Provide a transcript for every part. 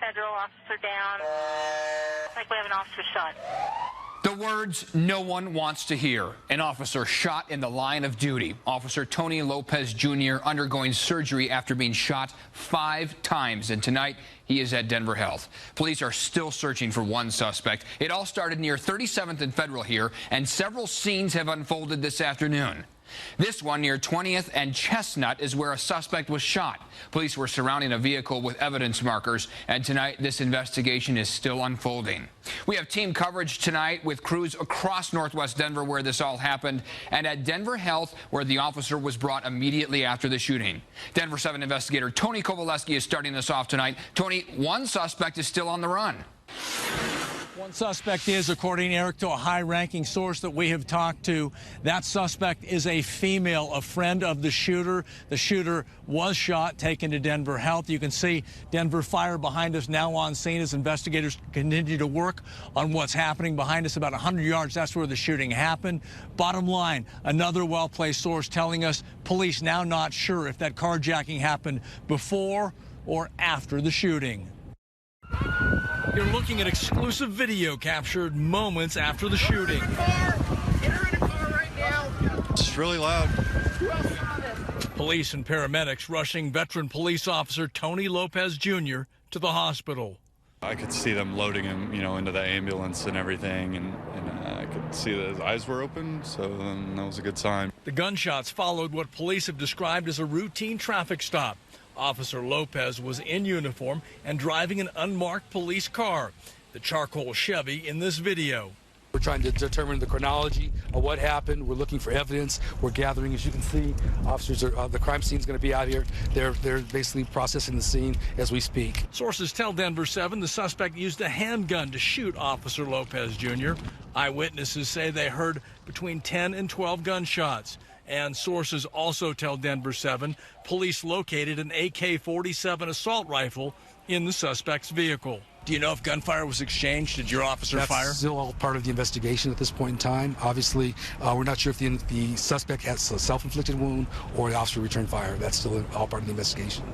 federal officer down. Like we have an officer shot. The words no one wants to hear. An officer shot in the line of duty. Officer Tony Lopez Jr. undergoing surgery after being shot 5 times. And tonight, he is at Denver Health. Police are still searching for one suspect. It all started near 37th and Federal here, and several scenes have unfolded this afternoon. This one near 20th and Chestnut is where a suspect was shot. Police were surrounding a vehicle with evidence markers, and tonight this investigation is still unfolding. We have team coverage tonight with crews across northwest Denver where this all happened, and at Denver Health where the officer was brought immediately after the shooting. Denver7 investigator Tony Kowaleski is starting us off tonight. Tony, one suspect is still on the run. One suspect is, according, Eric, to a high-ranking source that we have talked to. That suspect is a female, a friend of the shooter. The shooter was shot, taken to Denver Health. You can see Denver Fire behind us now on scene as investigators continue to work on what's happening behind us. About 100 yards, that's where the shooting happened. Bottom line, another well-placed source telling us police now not sure if that carjacking happened before or after the shooting. You're looking at exclusive video captured moments after the shooting. Enter in a car right now. It's really loud. Police and paramedics rushing veteran police officer Tony Lopez Jr. to the hospital. I could see them loading him, into the ambulance and everything, and I could see that his eyes were open, so that was a good sign. The gunshots followed what police have described as a routine traffic stop. Officer Lopez was in uniform and driving an unmarked police car, the charcoal Chevy in this video. We're trying to determine the chronology of what happened. We're looking for evidence. We're gathering, as you can see, officers are, the crime scene is going to be out here. They're basically processing the scene as we speak. Sources tell Denver7 the suspect used a handgun to shoot Officer Lopez Jr. Eyewitnesses say they heard between 10 and 12 gunshots. And sources also tell Denver7 police located an AK-47 assault rifle in the suspect's vehicle. Do you know if gunfire was exchanged? Did your officer fire? That's still all part of the investigation at this point in time. Obviously, we're not sure if the suspect has a self-inflicted wound or the officer returned fire. That's still all part of the investigation.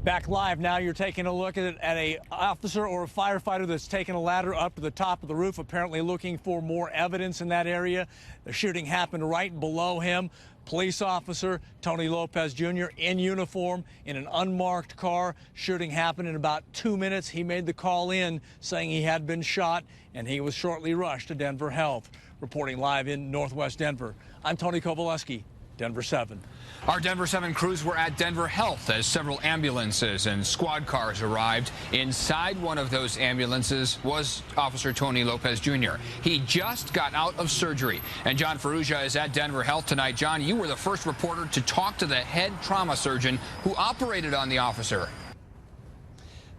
Back live now, you're taking a look at a officer or a firefighter that's taken a ladder up to the top of the roof, apparently looking for more evidence in that area. The shooting happened right below him. Police officer Tony Lopez Jr. in uniform in an unmarked car. Shooting happened in about 2 minutes. He made the call in saying he had been shot, and he was shortly rushed to Denver Health. Reporting live in northwest Denver, I'm Tony Kowaleski, Denver7. Our Denver7 crews were at Denver Health as several ambulances and squad cars arrived. Inside one of those ambulances was Officer Tony Lopez Jr. He just got out of surgery. And John Ferrugia is at Denver Health tonight. John, you were the first reporter to talk to the head trauma surgeon who operated on the officer.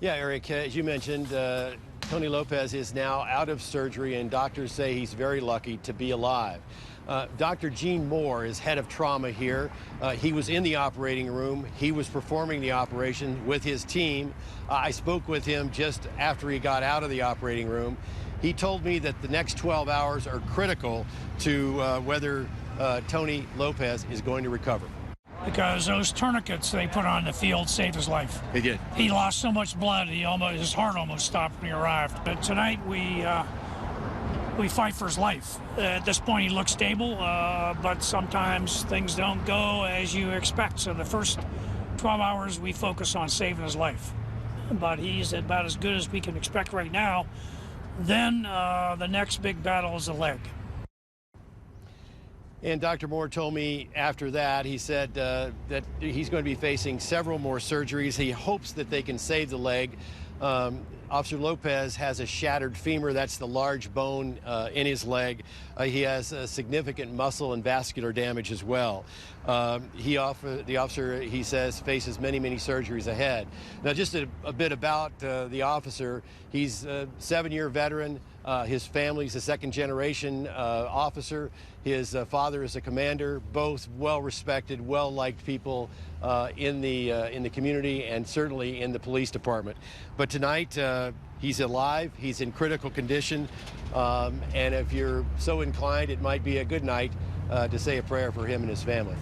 Yeah, Eric, as you mentioned, Tony Lopez is now out of surgery, and doctors say he's very lucky to be alive. Dr. Gene Moore is head of trauma here. He was in the operating room. He was performing the operation with his team. I spoke with him just after he got out of the operating room. He told me that the next 12 hours are critical to whether Tony Lopez is going to recover. Because those tourniquets they put on the field saved his life. They did. He lost so much blood, his heart almost stopped when he arrived. But tonight we fight for his life. At this point, he looks stable, but sometimes things don't go as you expect. So the first 12 hours, we focus on saving his life. But he's about as good as we can expect right now. Then the next big battle is the leg. And Dr. Moore told me after that, he said that he's going to be facing several more surgeries. He hopes that they can save the leg. Officer Lopez has a shattered femur. That's the large bone in his leg. He has significant muscle and vascular damage as well. The officer, he says, faces many, many surgeries ahead. Now, just a bit about the officer. He's a 7-year veteran. His family's a second-generation officer. His father is a commander. Both well-respected, well-liked people in the community and certainly in the police department. But tonight, he's alive. He's in critical condition. And if you're so inclined, it might be a good night to say a prayer for him and his family.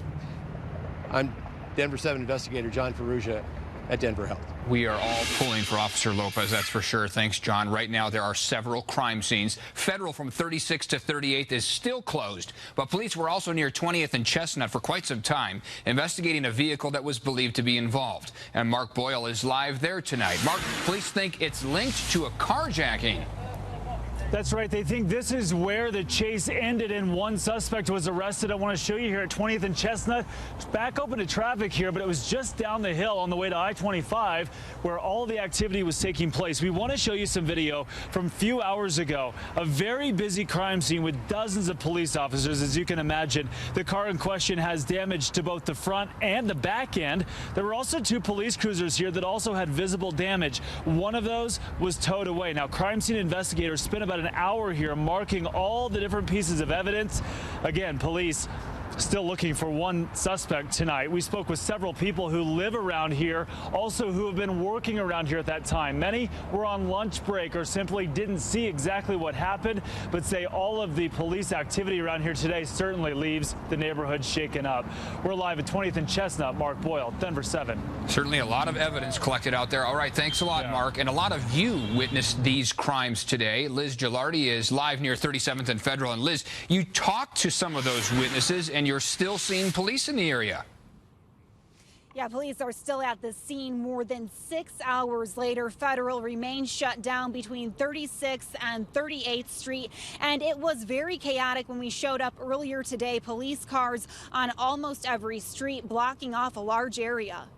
I'm Denver7 investigator John Ferrugia at Denver Health. We are all pulling for Officer Lopez, that's for sure. Thanks, John. Right now, there are several crime scenes. Federal from 36th to 38th is still closed, but police were also near 20th and Chestnut for quite some time, investigating a vehicle that was believed to be involved. And Mark Boyle is live there tonight. Mark, police think it's linked to a carjacking. That's right. They think this is where the chase ended and one suspect was arrested. I want to show you here at 20th and Chestnut. It's back open to traffic here, but it was just down the hill on the way to I-25 where all the activity was taking place. We want to show you some video from a few hours ago. A very busy crime scene with dozens of police officers, as you can imagine. The car in question has damage to both the front and the back end. There were also 2 police cruisers here that also had visible damage. One of those was towed away. Now, crime scene investigators spent about an hour here marking all the different pieces of evidence. Again, police still looking for one suspect tonight. We spoke with several people who live around here, also who have been working around here at that time. Many were on lunch break or simply didn't see exactly what happened, but say all of the police activity around here today certainly leaves the neighborhood shaken up. We're live at 20th and Chestnut. Mark Boyle, Denver 7. Certainly a lot of evidence collected out there. All right, thanks a lot, Mark. And a lot of you witnessed these crimes today. Liz Gilardi is live near 37th and Federal. And Liz, you talked to some of those witnesses, and you're still seeing police in the area. Yeah, police are still at the scene more than 6 hours later. Federal remains shut down between 36th and 38th Street. And it was very chaotic when we showed up earlier today. Police cars on almost every street blocking off a large area.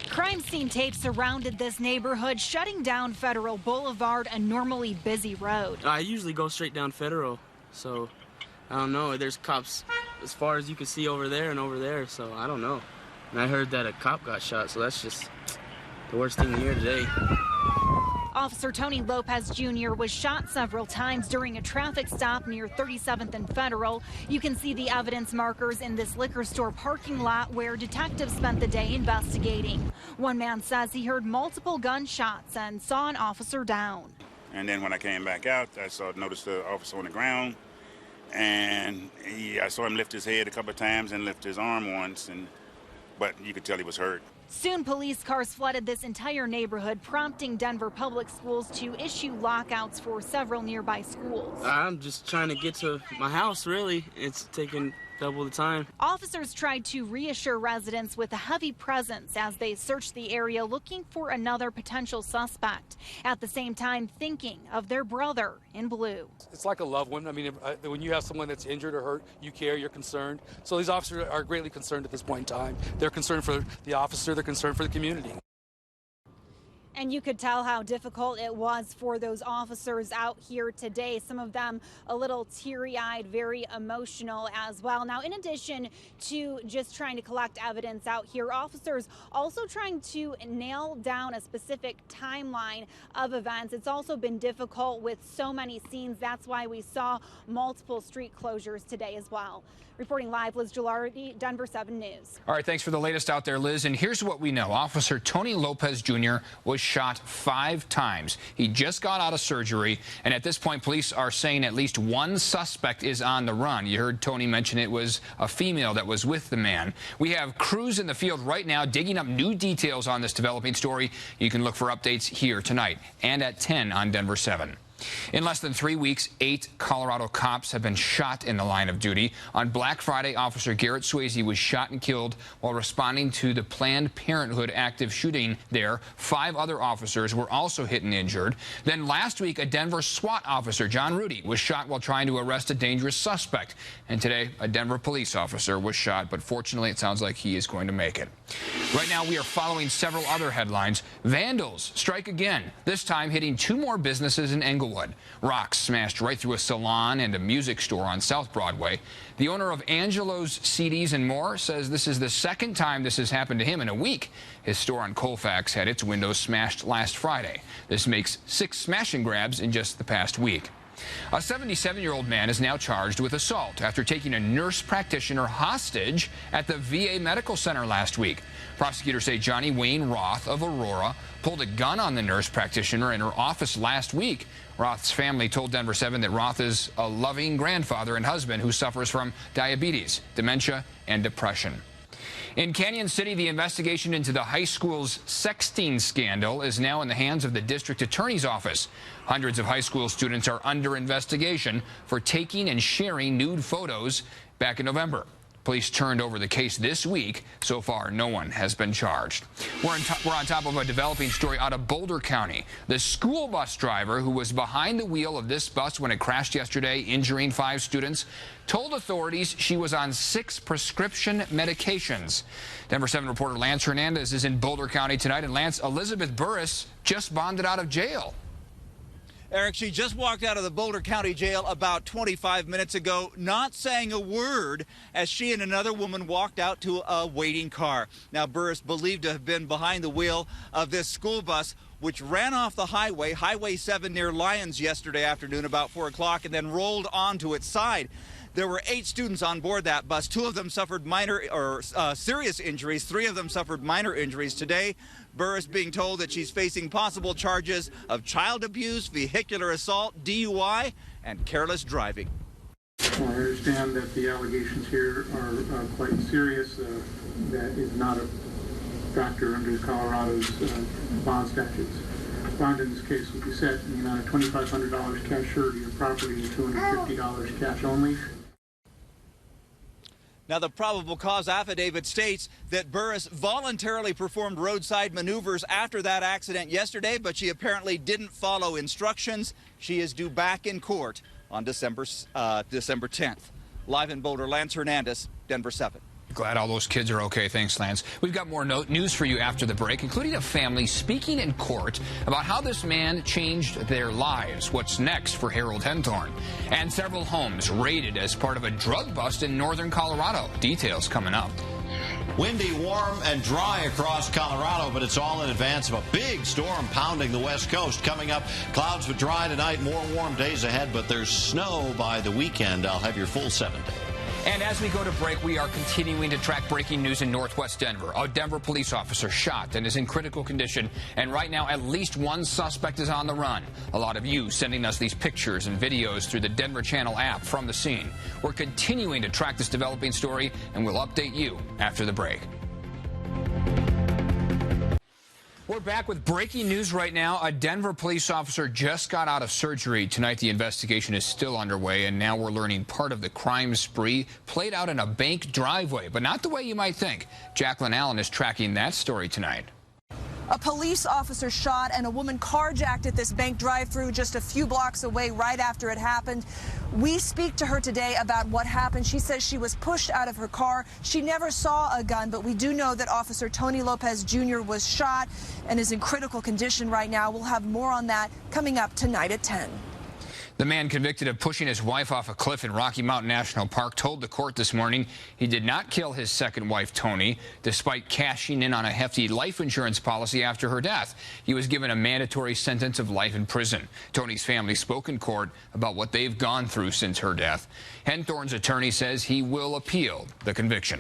Crime scene tape surrounded this neighborhood, shutting down Federal Boulevard, a normally busy road. I usually go straight down Federal, so I don't know. There's cops as far as you can see over there and over there, so I don't know. And I heard that a cop got shot, so that's just the worst thing to hear today. Officer Tony Lopez Jr. was shot several times during a traffic stop near 37th and Federal. You can see the evidence markers in this liquor store parking lot where detectives spent the day investigating. One man says he heard multiple gunshots and saw an officer down. And then when I came back out, I noticed the officer on the ground. And I saw him lift his head a couple of times and lift his arm once, but you could tell he was hurt. Soon, police cars flooded this entire neighborhood, prompting Denver Public Schools to issue lockouts for several nearby schools. I'm just trying to get to my house, really. It's taking double the time. Officers tried to reassure residents with a heavy presence as they searched the area looking for another potential suspect. At the same time, thinking of their brother in blue. It's like a loved one. I mean, when you have someone that's injured or hurt, you care, you're concerned. So these officers are greatly concerned at this point in time. They're concerned for the officer, they're concerned for the community. And you could tell how difficult it was for those officers out here today. Some of them a little teary-eyed, very emotional as well. Now, in addition to just trying to collect evidence out here, officers also trying to nail down a specific timeline of events. It's also been difficult with so many scenes. That's why we saw multiple street closures today as well. Reporting live, Liz Gilardi, Denver 7 News. All right, thanks for the latest out there, Liz. And here's what we know. Officer Tony Lopez Jr. was shot 5 times. He just got out of surgery, and at this point, police are saying at least one suspect is on the run. You heard Tony mention it was a female that was with the man. We have crews in the field right now digging up new details on this developing story. You can look for updates here tonight and at 10 on Denver 7. In less than 3 weeks, 8 Colorado cops have been shot in the line of duty. On Black Friday, Officer Garrett Swayze was shot and killed while responding to the Planned Parenthood active shooting there. 5 other officers were also hit and injured. Then last week, a Denver SWAT officer, John Rudy, was shot while trying to arrest a dangerous suspect. And today, a Denver police officer was shot, but fortunately, it sounds like he is going to make it. Right now, we are following several other headlines. Vandals strike again, this time hitting 2 more businesses in Englewood. Rocks smashed right through a salon and a music store on South Broadway. The owner of Angelo's CDs and More says this is the second time this has happened to him in a week. His store on Colfax had its windows smashed last Friday. This makes 6 smash and grabs in just the past week. A 77-year-old man is now charged with assault after taking a nurse practitioner hostage at the VA Medical Center last week. Prosecutors say Johnny Wayne Roth of Aurora pulled a gun on the nurse practitioner in her office last week. Roth's family told Denver 7 that Roth is a loving grandfather and husband who suffers from diabetes, dementia, and depression. In Canyon City, the investigation into the high school's sexting scandal is now in the hands of the district attorney's office. Hundreds of high school students are under investigation for taking and sharing nude photos back in November. Police turned over the case this week. So far, no one has been charged. We're on top of a developing story out of Boulder County. The school bus driver who was behind the wheel of this bus when it crashed yesterday, injuring 5 students, told authorities she was on 6 prescription medications. Denver7 reporter Lance Hernandez is in Boulder County tonight. And Lance, Elizabeth Burris just bonded out of jail. Eric, she just walked out of the Boulder County Jail about 25 minutes ago, not saying a word, as she and another woman walked out to a waiting car. Now, Burris believed to have been behind the wheel of this school bus, which ran off the highway, Highway 7 near Lyons yesterday afternoon about 4 o'clock, and then rolled onto its side. There were 8 students on board that bus. 2 of them suffered minor or serious injuries. 3 of them suffered minor injuries. Today, Burris being told that she's facing possible charges of child abuse, vehicular assault, DUI, and careless driving. I understand that the allegations here are quite serious. That is not a factor under Colorado's bond statutes. Bond in this case will be set in the amount of $2,500 cash surety of property and $250 cash only. Now, the probable cause affidavit states that Burris voluntarily performed roadside maneuvers after that accident yesterday, but she apparently didn't follow instructions. She is due back in court on December 10th. Live in Boulder, Lance Hernandez, Denver7. Glad all those kids are okay. Thanks, Lance. We've got more news for you after the break, including a family speaking in court about how this man changed their lives. What's next for Harold Henthorn? And several homes raided as part of a drug bust in northern Colorado. Details coming up. Windy, warm, and dry across Colorado, but it's all in advance of a big storm pounding the west coast. Coming up, clouds with dry tonight, more warm days ahead, but there's snow by the weekend. I'll have your full 7-day. And as we go to break, we are continuing to track breaking news in northwest Denver. A Denver police officer shot and is in critical condition. And right now, at least one suspect is on the run. A lot of you sending us these pictures and videos through the Denver Channel app from the scene. We're continuing to track this developing story, and we'll update you after the break. We're back with breaking news right now. A Denver police officer just got out of surgery. Tonight, the investigation is still underway, and now we're learning part of the crime spree played out in a bank driveway, but not the way you might think. Jacqueline Allen is tracking that story tonight. A police officer shot and a woman carjacked at this bank drive-thru just a few blocks away right after it happened. We speak to her today about what happened. She says she was pushed out of her car. She never saw a gun, but we do know that Officer Tony Lopez Jr. was shot and is in critical condition right now. We'll have more on that coming up tonight at 10. The man convicted of pushing his wife off a cliff in Rocky Mountain National Park told the court this morning he did not kill his second wife, Tony, despite cashing in on a hefty life insurance policy after her death. He was given a mandatory sentence of life in prison. Tony's family spoke in court about what they've gone through since her death. Henthorn's attorney says he will appeal the conviction.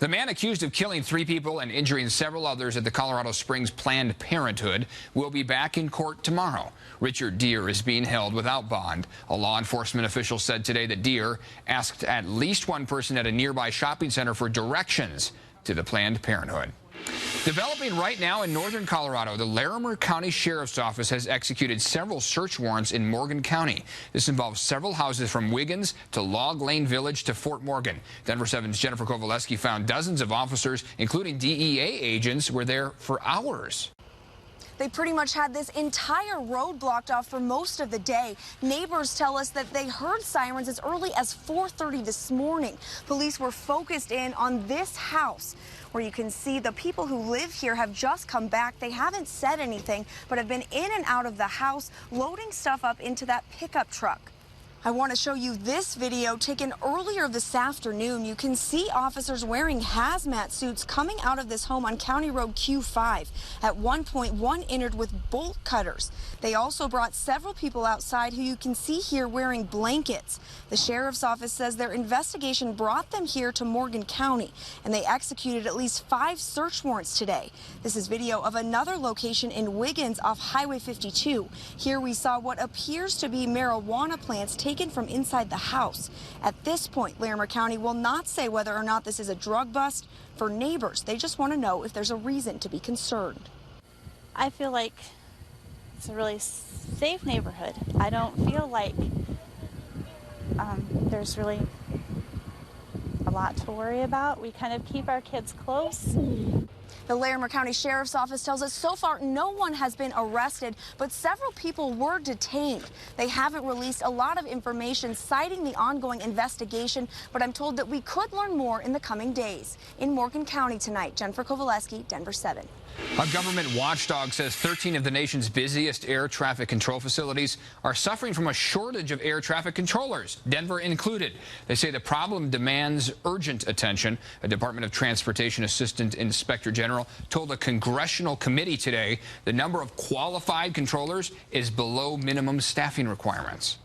The man accused of killing 3 people and injuring several others at the Colorado Springs Planned Parenthood will be back in court tomorrow. Richard Deere is being held without bond. A law enforcement official said today that Deere asked at least one person at a nearby shopping center for directions to the Planned Parenthood. Developing right now in northern Colorado, the Larimer County Sheriff's Office has executed several search warrants in Morgan County. This involves several houses from Wiggins to Log Lane Village to Fort Morgan. Denver7's Jennifer Kovaleski found dozens of officers, including DEA agents, were there for hours. They pretty much had this entire road blocked off for most of the day. Neighbors tell us that they heard sirens as early as 4:30 this morning. Police were focused in on this house, where you can see the people who live here have just come back. They haven't said anything, but have been in and out of the house, loading stuff up into that pickup truck. I want to show you this video taken earlier this afternoon. You can see officers wearing hazmat suits coming out of this home on County Road Q5. At one point, one entered with bolt cutters. They also brought several people outside who you can see here wearing blankets. The sheriff's office says their investigation brought them here to Morgan County, and they executed at least 5 search warrants today. This is video of another location in Wiggins off Highway 52. Here we saw what appears to be marijuana plants taken from inside the house. At this point, Larimer County will not say whether or not this is a drug bust. For neighbors, they just want to know if there's a reason to be concerned. I feel like it's a really safe neighborhood. I don't feel like there's really a lot to worry about. We kind of keep our kids close. The Larimer County Sheriff's Office tells us so far no one has been arrested, but several people were detained. They haven't released a lot of information citing the ongoing investigation, but I'm told that we could learn more in the coming days. In Morgan County tonight, Jennifer Kowaleski, Denver 7. A government watchdog says 13 of the nation's busiest air traffic control facilities are suffering from a shortage of air traffic controllers, Denver included. They say the problem demands urgent attention. A Department of Transportation Assistant Inspector General told a congressional committee today the number of qualified controllers is below minimum staffing requirements.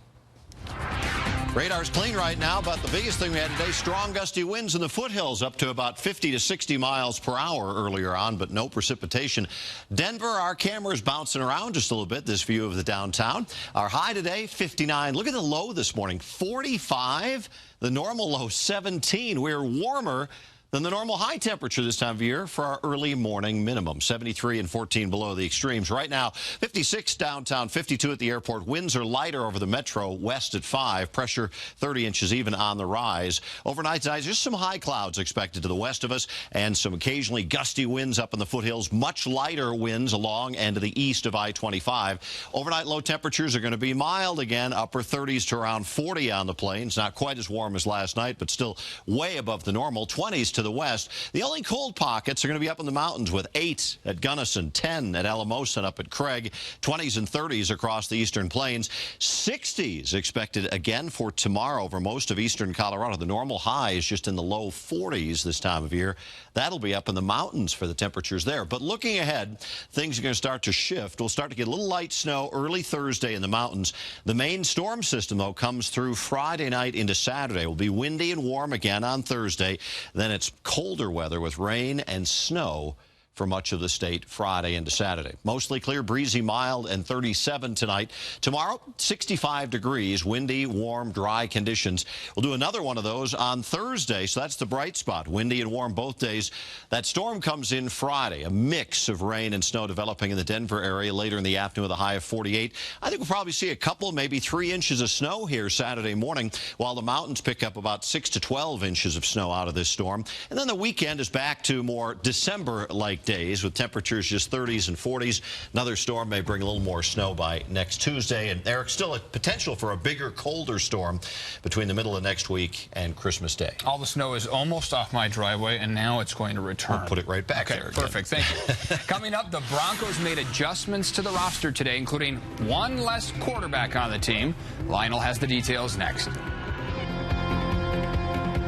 Radar's clean right now, but the biggest thing we had today, strong gusty winds in the foothills up to about 50 to 60 miles per hour earlier on, but no precipitation. Denver, our camera's bouncing around just a little bit, this view of the downtown. Our high today, 59. Look at the low this morning, 45. The normal low, 17. We're warmer than the normal high temperature this time of year for our early morning minimum. 73 and 14 below the extremes. Right now, 56 downtown, 52 at the airport. Winds are lighter over the metro, west at 5. Pressure 30 inches even on the rise. Overnight tonight, just some high clouds expected to the west of us and some occasionally gusty winds up in the foothills. Much lighter winds along and to the east of I-25. Overnight low temperatures are going to be mild again, upper 30s to around 40 on the plains. Not quite as warm as last night, but still way above the normal. 20s to the west. The only cold pockets are going to be up in the mountains with 8 at Gunnison, 10 at Alamosa and up at Craig, 20s and 30s across the eastern plains. 60s expected again for tomorrow over most of eastern Colorado. The normal high is just in the low 40s this time of year. That'll be up in the mountains for the temperatures there. But looking ahead, things are going to start to shift. We'll start to get a little light snow early Thursday in the mountains. The main storm system, though, comes through Friday night into Saturday. It will be windy and warm again on Thursday. Then it's colder weather with rain and snow for much of the state Friday into Saturday. Mostly clear, breezy, mild, and 37 tonight. Tomorrow, 65 degrees, windy, warm, dry conditions. We'll do another one of those on Thursday, so that's the bright spot. Windy and warm both days. That storm comes in Friday, a mix of rain and snow developing in the Denver area later in the afternoon with a high of 48. I think we'll probably see a couple, maybe 3 inches of snow here Saturday morning, while the mountains pick up about 6 to 12 inches of snow out of this storm. And then the weekend is back to more December-like days with temperatures just 30s and 40s. Another storm may bring a little more snow by next Tuesday. And there's still a potential for a bigger, colder storm between the middle of next week and Christmas Day. All the snow is almost off my driveway, and now it's going to return. We'll put it right back there again. Perfect. Thank you. Coming up, the Broncos made adjustments to the roster today, including one less quarterback on the team. Lionel has the details next.